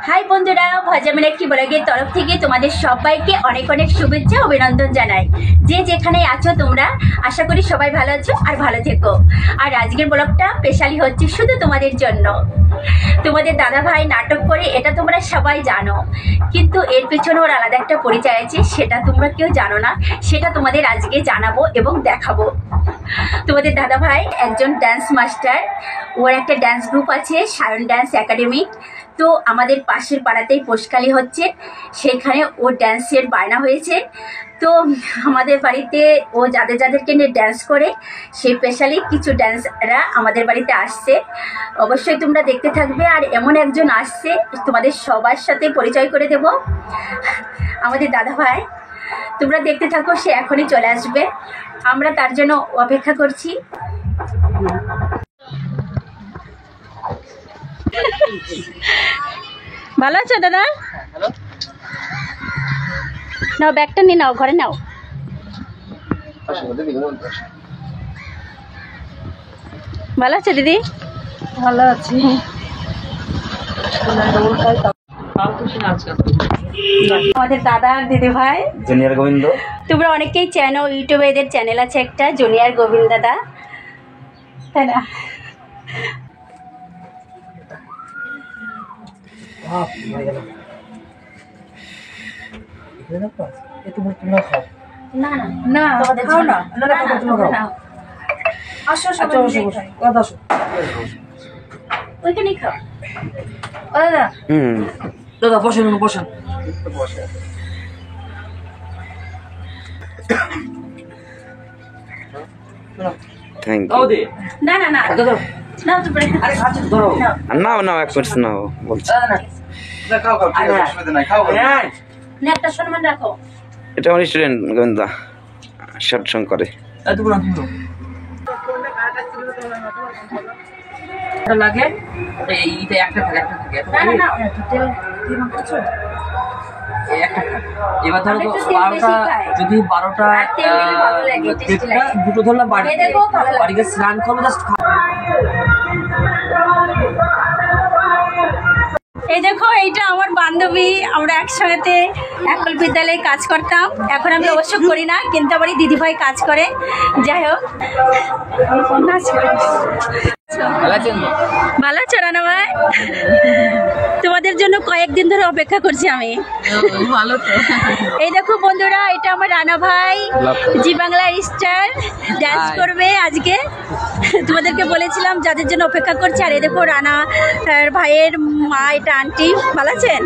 High বন্ধুরা, ভজামিল একটি ব্লগের তরফ থেকে তোমাদের সবাইকে অনেক অনেক শুভেচ্ছা অভিনন্দন জানাই। যে যেখানে আছো তোমরা, আশা করি সবাই ভালো আছো আর ভালো থেকো। আর আজকের ব্লগটা স্পেশালি হচ্ছে শুধু তোমাদের জন্য। তোমাদের দাদা ভাই নাটক করে, এটা তোমরা সবাই জানো, কিন্তু এর পেছনে ওর আলাদা একটা পরিচয় আছে, সেটা তোমরা কেউ জানো না। সেটা তোমাদের আজকে জানাবো এবং দেখাবো। তোমাদের দাদা ভাই একজন ডান্স মাস্টার, ওর একটা ডান্স গ্রুপ আছে, সায়ন ডান্স একাডেমি। তো আমাদের পাশের পাড়াতেই পোষকালি হচ্ছে, সেখানে ও ড্যান্সের বায়না হয়েছে। তো আমাদের বাড়িতে ও যাদেরকে নিয়ে ড্যান্স করে, সেই স্পেশালি কিছু ড্যান্সরা আমাদের বাড়িতে আসছে। অবশ্যই তোমরা দেখতে থাকবে। আর এমন একজন আসছে, তোমাদের সবার সাথে পরিচয় করে দেব, আমাদের দাদা ভাই। তোমরা দেখতে থাকো, সে এখনই চলে আসবে, আমরা তার জন্য অপেক্ষা করছি। ভালো আছো দাদা? নাও ব্যাগটা নিয়ে নাও, ঘরে নাও। ভালো আছো দিদি? ভালো আছি। আমাদের দাদা আর দিদি ভাই জুনিয়র গোবিন্দ। তোমরা অনেকেই চেনো, ইউটিউবে এদের চ্যানেল আছে একটা, জুনিয়র গোবিন্দ দাদা, তাই না? না না না, খাও না। না, না, তোমরা খাও। নাও। আসো, আসো, আসো, আসো। ওইখানেই খাও। ও দাদা, দাদা বসেন, বসেন। থ্যাংক দাও ইউ। দে। না না না দাদা, নাও তো পরে আরে খাচ্ছি তো, ধরো। নাও। নাও এক মিনিট নাও বলছি। দাদা, না। দাদা, খাও, খাও, ঠিক আছে, অসুবিধা নাই, খাও, খাও। না, একটা সম্মান রাখো। এটা আমার স্টুডেন্ট গোবিন্দা, শর্ট সং করে। তোমরা এটা লাগে, এইটা একটা থাকে, না না না এই একটা থাকে। এবার ধরো আমি তো একটু তেল 12টা, বেশি খাই। যদি 12টা আর তেল দিলে ভালো লাগে, tasty লাগে। দুটো ধরলাম বাড়ি, খেয়ে দেখো, ভালো লাগে। বাড়িতে স্নান করবো, জাস্ট এই দেখো, এইটা আমার বান্ধবী, আমরা একসঙ্গে একল বিদ্যালয়ে কাজ করতাম। এখন আমি অবশ্য করি না, কিন্তু আমার এই দিদিভাই কাজ করে। যাই হোক, নাচ করে। ভালো আছো রানা ভাই? তোমাদের জন্য কয়েকদিন ধরে অপেক্ষা করছি আমি। ভালো তো। এই দেখো বন্ধুরা, এটা আমার রানা ভাই, জি বাংলা স্টার, ডান্স করবে আজকে। তোমাদেরকে বলেছিলাম যাদের জন্য অপেক্ষা করছি। আর এই দেখো রানা ভাইয়ের মা, এটা আন্টি। ভালো আছেন?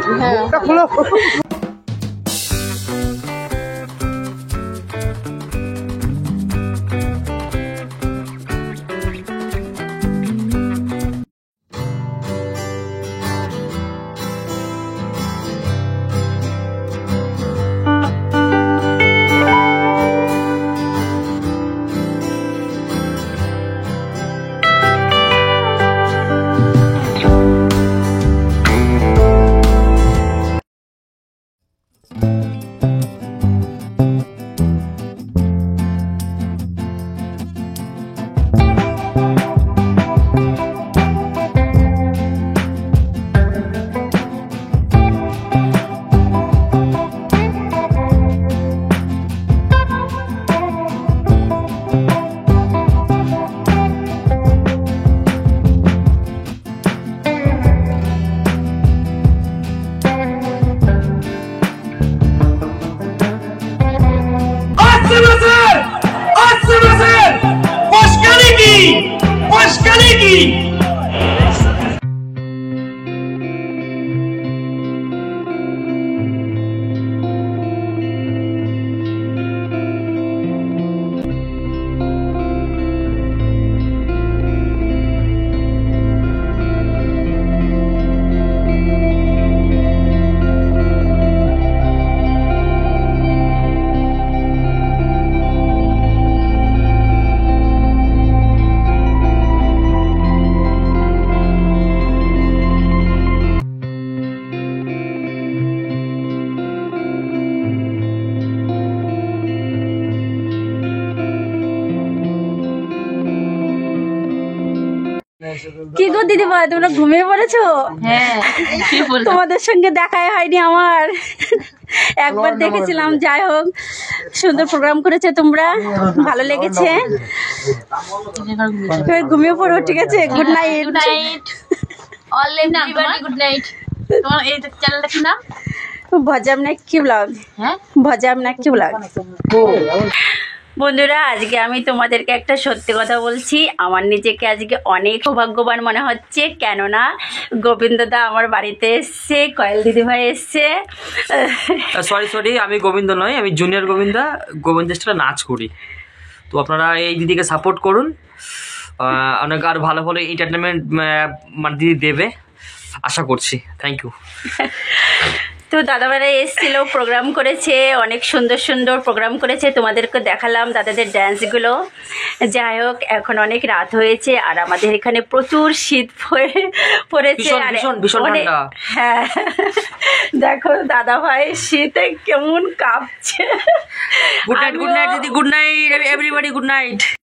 কি গো দিদিভাই, তোমরা ঘুমিয়ে পড়েছো? হ্যাঁ তোমাদের সঙ্গে দেখাই হয়নি আমার। একবার দেখেছিলাম, যাই হোক সুন্দর প্রোগ্রাম করেছে তোমরা, ভালো লেগেছে। এবার ঘুমিয়ে পড়ো, ঠিক আছে? Good night. Good night all everybody, good night. তোমার এই চ্যানেলটা কি নাম? ভজাম না কি ব্লগ, হ্যাঁ ভজাম না কি ব্লগ। বন্ধুরা, আজকে আমি তোমাদেরকে একটা সত্যি কথা বলছি, আমার নিজেকে আজকে অনেক সৌভাগ্যবান মনে হচ্ছে, কেননা গোবিন্দদা আমার বাড়িতে এসছে, কয়েল দিদিভাই এসছে। সরি আমি গোবিন্দ নয়, আমি জুনিয়র গোবিন্দা, গোবিন্দেশটা নাচ করি। তো আপনারা এই দিদিকে সাপোর্ট করুন, অনেক আর ভালো ভালো এন্টারটেনমেন্ট মানে দিদি দেবে আশা করছি। Thank you. তো দাদাভাইরা এসেছিল, প্রোগ্রাম করেছে, অনেক সুন্দর সুন্দর প্রোগ্রাম করেছে, তোমাদেরকে দেখালাম দাদাদের ড্যান্সগুলো। যাই হোক, এখন অনেক রাত হয়েছে আর আমাদের এখানে প্রচুর শীত পড়েছে। আর ভীষণ ঠান্ডা। হ্যাঁ, দেখো দাদাভাই শীতে কেমন কাঁপছে। গুড নাইট দিদি, good night everybody, good night.